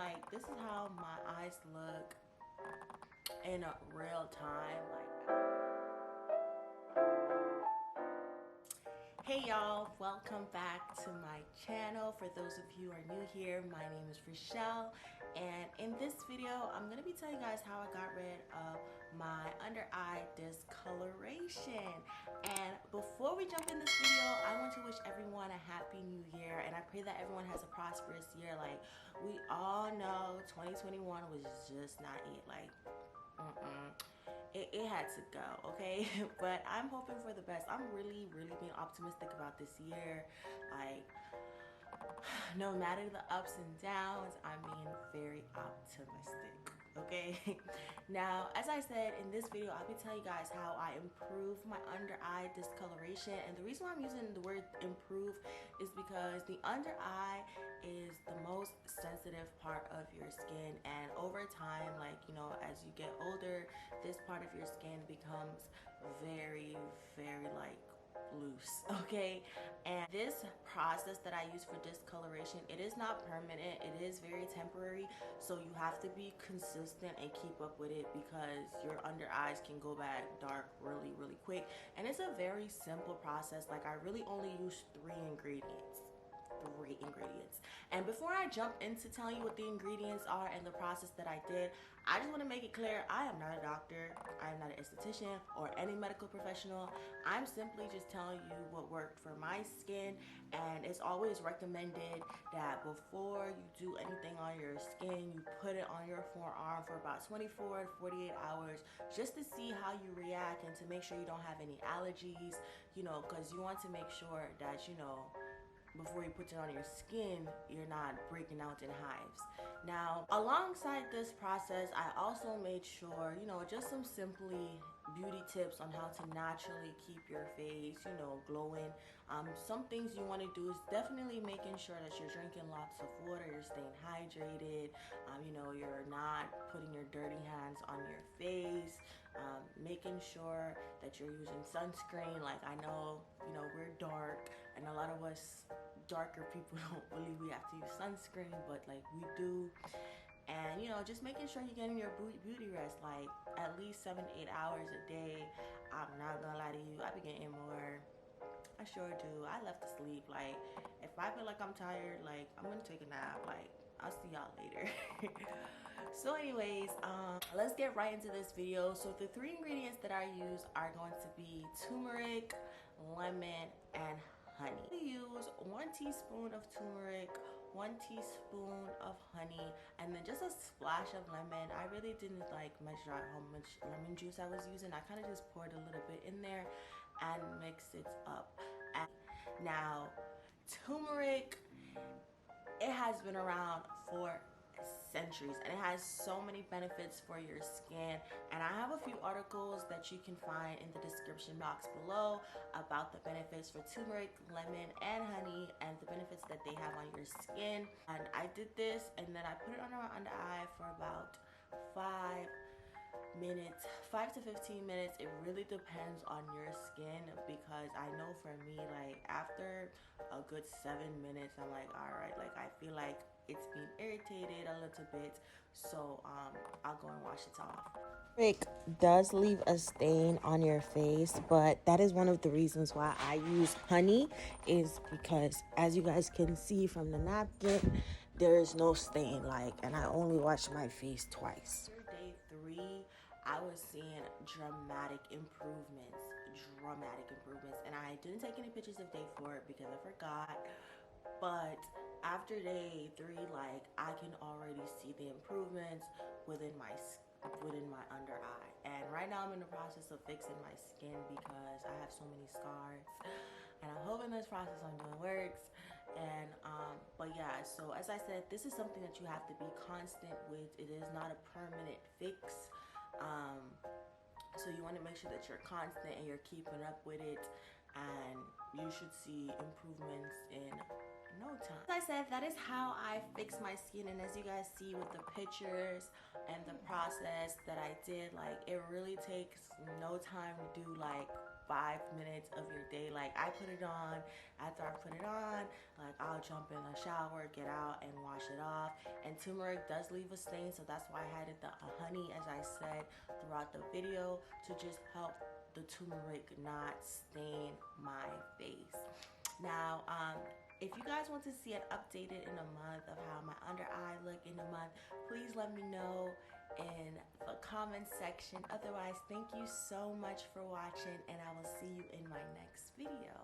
like this is how my eyes look in real time. Hey y'all, welcome back to my channel. For those of you who are new here, my name is Rushell, and in this video I'm going to be telling you guys how I got rid of my under eye discoloration. And before we jump in this video, I want to wish everyone a happy new year, and I pray that everyone has a prosperous year. Like, we all know 2021 was just not it. Like, it had to go, okay? But I'm hoping for the best. I'm really being optimistic about this year. Like, no matter the ups and downs, I'm being very optimistic, okay? Now, as I said, in this video, I'll be telling you guys how I improve my under eye discoloration. And the reason why I'm using the word improve is because the under eye is the most sensitive part of your skin, and over time, like, you know, as you get older, this part of your skin becomes very like loose, okay? And this process that I use for discoloration, it is not permanent, it is very temporary, so you have to be consistent and keep up with it, because your under eyes can go back dark really quick. And it's a very simple process. Like, I really only use three ingredients. And before I jump into telling you what the ingredients are and the process that I did, I just want to make it clear, I am not a doctor, I am not an esthetician or any medical professional. I'm simply just telling you what worked for my skin, and it's always recommended that before you do anything on your skin, you put it on your forearm for about 24 to 48 hours just to see how you react and to make sure you don't have any allergies, you know, because you want to make sure that, you know, before you put it on your skin, you're not breaking out in hives. Now, alongside this process, I also made sure, you know, just some simply beauty tips on how to naturally keep your face, you know, glowing. Some things you want to do is definitely making sure that you're drinking lots of water, you're staying hydrated, you know, you're not putting your dirty hands on your face, making sure that you're using sunscreen. Like, I know, you know, we're dark, and a lot of us darker people don't believe we have to use sunscreen, but like, we do. And, you know, just making sure you're getting your beauty rest, like at least 7 to 8 hours a day. I'm not gonna lie to you, I be getting more. I sure do. I love to sleep. Like, if I feel like I'm tired, like, I'm gonna take a nap. Like, I'll see y'all later. So anyways, let's get right into this video. So the three ingredients that I use are going to be turmeric, lemon, and honey. I use 1 teaspoon of turmeric, 1 teaspoon of honey, and then just a splash of lemon. I really didn't like measure out how much lemon juice I was using. I kind of just poured a little bit in there and mixed it up. And now, turmeric, it has been around for centuries, and it has so many benefits for your skin, and I have a few articles that you can find in the description box below about the benefits for turmeric, lemon, and honey, and the benefits that they have on your skin. And I did this, and then I put it under my under eye for about 5 to 15 minutes. It really depends on your skin, because I know for me, like, after a good 7 minutes, I'm like, all right, like, I feel like it's being irritated a little bit, so I'll go and wash it off. Turmeric does leave a stain on your face, but that is one of the reasons why I use honey, is because, as you guys can see from the napkin, there is no stain. Like, and I only wash my face twice. After day 3, I was seeing dramatic improvements, and I didn't take any pictures of day 4 because I forgot. But after day 3, like, I can already see the improvements within my under eye. And right now I'm in the process of fixing my skin because I have so many scars, and I'm hoping this process I'm doing works. And but yeah, so as I said, this is something that you have to be constant with. It is not a permanent fix. So you want to make sure that you're constant and you're keeping up with it, and you should see improvements in no time. As I said, that is how I fix my skin, and as you guys see with the pictures and the process that I did, like, it really takes no time to do. Like, 5 minutes of your day. Like I put it on, after I put it on, like I'll jump in the shower, get out and wash it off. And turmeric does leave a stain, so that's why I added the honey, as I said throughout the video, to just help the turmeric not stain my face. Now, if you guys want to see it updated in a month of how my under eye look in a month, please let me know in the comment section. Otherwise, thank you so much for watching, and I will see you in my next video.